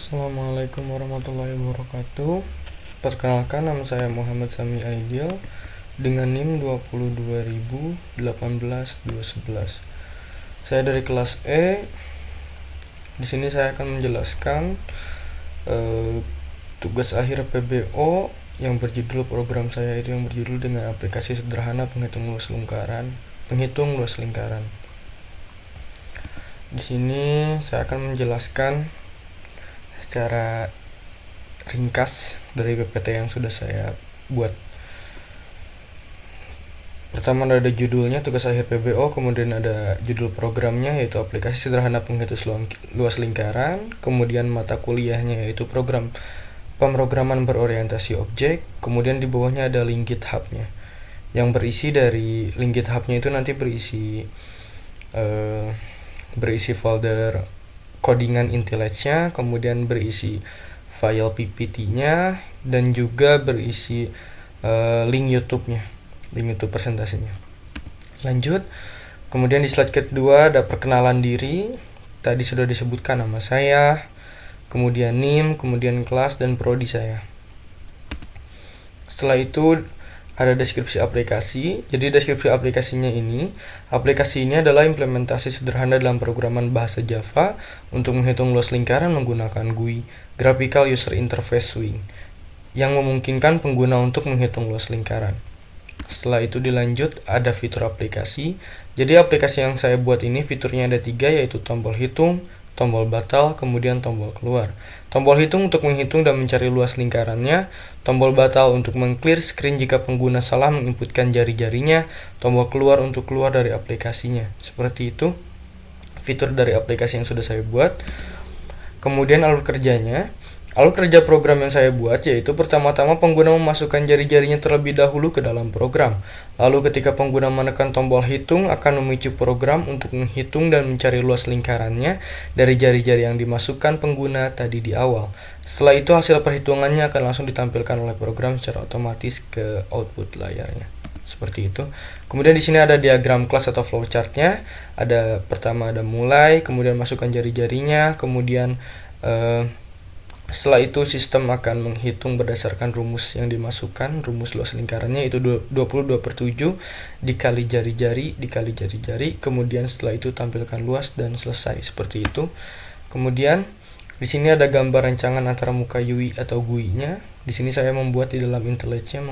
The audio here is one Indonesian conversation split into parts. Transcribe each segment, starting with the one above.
Assalamualaikum warahmatullahi wabarakatuh. Perkenalkan, nama saya Muhammad Sami Aidil dengan NIM 2218211. Saya dari kelas E. Di sini saya akan menjelaskan tugas akhir PBO yang berjudul program saya itu yang berjudul dengan aplikasi sederhana penghitung luas lingkaran. Di sini saya akan menjelaskan secara ringkas dari PPT yang sudah saya buat. Pertama ada judulnya tugas akhir PBO, kemudian ada judul programnya yaitu aplikasi sederhana penghitung luas lingkaran, kemudian mata kuliahnya yaitu program pemrograman berorientasi objek, kemudian di bawahnya ada link GitHub-nya. Yang berisi dari link GitHub-nya itu nanti berisi folder codingan IntelliJ-nya, kemudian berisi file PPT-nya, dan juga berisi link YouTube-nya, link YouTube presentasinya. Lanjut, kemudian di slide kedua ada perkenalan diri. Tadi sudah disebutkan nama saya, kemudian NIM, kemudian kelas dan prodi saya. Setelah itu ada deskripsi aplikasi. Jadi deskripsi aplikasi ini adalah implementasi sederhana dalam programan bahasa Java untuk menghitung luas lingkaran menggunakan GUI, Graphical User Interface Swing, yang memungkinkan pengguna untuk menghitung luas lingkaran. Setelah itu dilanjut ada fitur aplikasi. Jadi aplikasi yang saya buat ini fiturnya ada 3, yaitu tombol hitung, tombol batal, kemudian tombol keluar. Tombol hitung untuk menghitung dan mencari luas lingkarannya, tombol batal untuk meng-clear screen jika pengguna salah menginputkan jari-jarinya, tombol keluar untuk keluar dari aplikasinya. Seperti itu fitur dari aplikasi yang sudah saya buat. Kemudian alur kerjanya. Alur kerja program yang saya buat yaitu pertama-tama pengguna memasukkan jari-jarinya terlebih dahulu ke dalam program. Lalu ketika pengguna menekan tombol hitung akan memicu program untuk menghitung dan mencari luas lingkarannya dari jari-jari yang dimasukkan pengguna tadi di awal. Setelah itu hasil perhitungannya akan langsung ditampilkan oleh program secara otomatis ke output layarnya. Seperti itu. Kemudian di sini ada diagram kelas atau flowchart-nya. Pertama ada mulai, kemudian masukkan jari-jarinya, kemudian setelah itu sistem akan menghitung berdasarkan rumus yang dimasukkan. Rumus luas lingkarannya itu 22/7 dikali jari-jari, kemudian setelah itu tampilkan luas dan selesai. Seperti itu. Kemudian di sini ada gambar rancangan antara muka UI atau GUI-nya. Di sini saya membuat di dalam IntelliJ-nya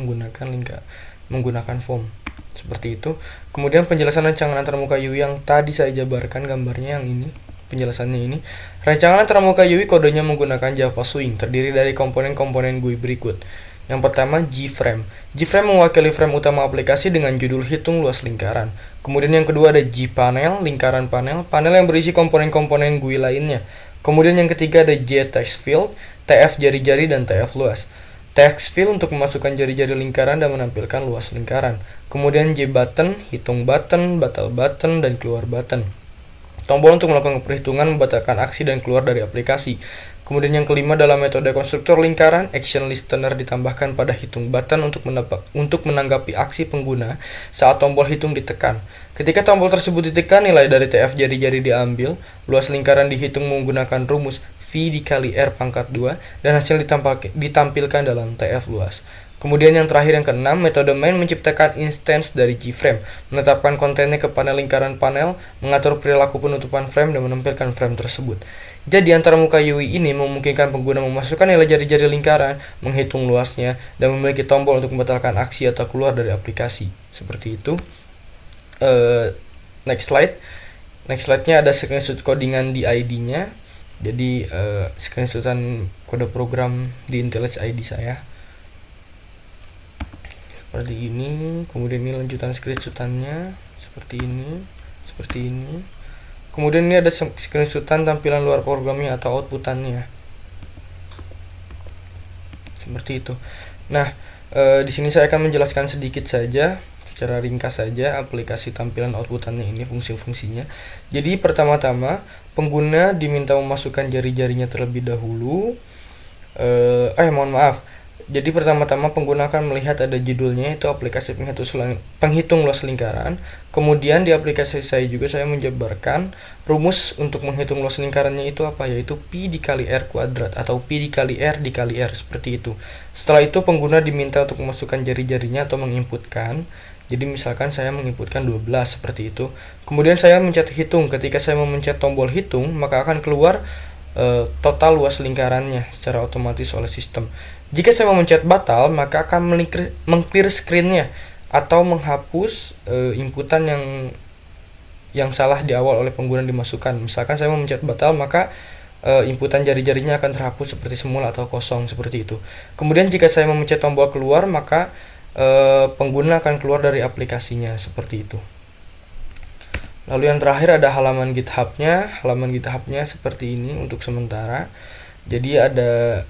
menggunakan form. Seperti itu. Kemudian penjelasan rancangan antara muka UI yang tadi saya jabarkan gambarnya yang ini. Penjelasannya ini, rancangan antara muka UI kodenya menggunakan Java Swing, terdiri dari komponen-komponen GUI berikut. Yang pertama, G-Frame. G-Frame mewakili frame utama aplikasi dengan judul hitung luas lingkaran. Kemudian yang kedua ada G-Panel, lingkaran panel yang berisi komponen-komponen GUI lainnya. Kemudian yang ketiga ada J-Text-Field, TF jari-jari dan TF luas. Text-Field untuk memasukkan jari-jari lingkaran dan menampilkan luas lingkaran. Kemudian J-Button, hitung button, batal button, dan keluar button. Tombol untuk melakukan perhitungan, membatalkan aksi, dan keluar dari aplikasi. Kemudian yang kelima dalam metode konstruktor lingkaran, action listener ditambahkan pada hitung button untuk menanggapi aksi pengguna saat tombol hitung ditekan. Ketika tombol tersebut ditekan, nilai dari TF jari-jari diambil, luas lingkaran dihitung menggunakan rumus V dikali R pangkat 2, dan hasil ditampilkan dalam TF luas. Kemudian yang terakhir yang keenam, metode main menciptakan instance dari G-Frame, menetapkan kontennya ke panel lingkaran panel, mengatur perilaku penutupan frame, dan menampilkan frame tersebut. Jadi antara muka UI ini memungkinkan pengguna memasukkan nilai jari-jari lingkaran, menghitung luasnya, dan memiliki tombol untuk membatalkan aksi atau keluar dari aplikasi. Seperti itu. Next slide. Next slide-nya ada screenshot codingan di ID-nya. Jadi screenshotan kode program di IntelliJ ID saya. Seperti ini. Kemudian ini lanjutan screenshotannya seperti ini. Kemudian ini ada screenshotan tampilan luar programnya atau outputannya seperti itu. Nah, di sini saya akan menjelaskan sedikit saja secara ringkas saja aplikasi tampilan outputannya ini, fungsi-fungsinya. Jadi pertama-tama pengguna diminta memasukkan jari-jarinya terlebih dahulu. Mohon maaf. Jadi pertama-tama pengguna akan melihat ada judulnya itu aplikasi penghitung luas lingkaran. Kemudian di aplikasi saya juga saya menjabarkan rumus untuk menghitung luas lingkarannya itu apa, yaitu pi dikali r kuadrat atau pi dikali r seperti itu. Setelah itu pengguna diminta untuk memasukkan jari-jarinya atau menginputkan. Jadi misalkan saya menginputkan 12 seperti itu. Kemudian saya mencet hitung. Ketika saya memencet tombol hitung, maka akan keluar total luas lingkarannya secara otomatis oleh sistem. Jika saya memencet batal, maka akan meng-clear screen-nya atau menghapus inputan yang salah di awal oleh pengguna dimasukkan. Misalkan saya memencet batal, maka inputan jari-jarinya akan terhapus seperti semula atau kosong seperti itu. Kemudian jika saya memencet tombol keluar, maka pengguna akan keluar dari aplikasinya seperti itu. Lalu yang terakhir ada halaman GitHub-nya. Halaman GitHub-nya seperti ini untuk sementara. Jadi ada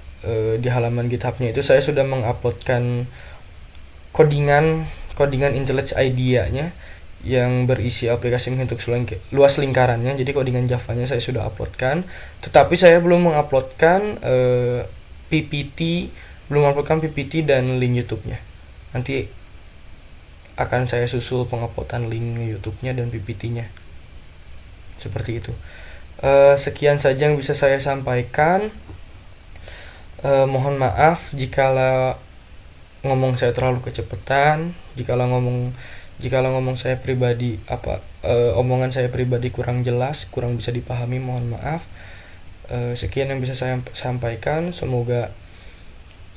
di halaman GitHub-nya itu saya sudah menguploadkan codingan IntelliJ IDEA-nya yang berisi aplikasi menghitung luas lingkarannya. Jadi codingan Java-nya saya sudah uploadkan. Tetapi saya belum menguploadkan PPT dan link YouTube-nya. Nanti akan saya susul penguploadan link YouTube-nya dan PPT-nya. Seperti itu. Sekian saja yang bisa saya sampaikan. Mohon maaf jikalau ngomong saya terlalu kecepatan, jikalau ngomong saya pribadi omongan saya pribadi kurang jelas, kurang bisa dipahami, mohon maaf. Sekian yang bisa saya sampaikan, semoga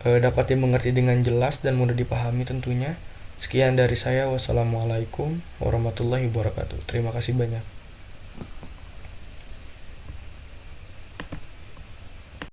dapat dimengerti dengan jelas dan mudah dipahami tentunya. Sekian dari saya, wassalamualaikum warahmatullahi wabarakatuh. Terima kasih banyak.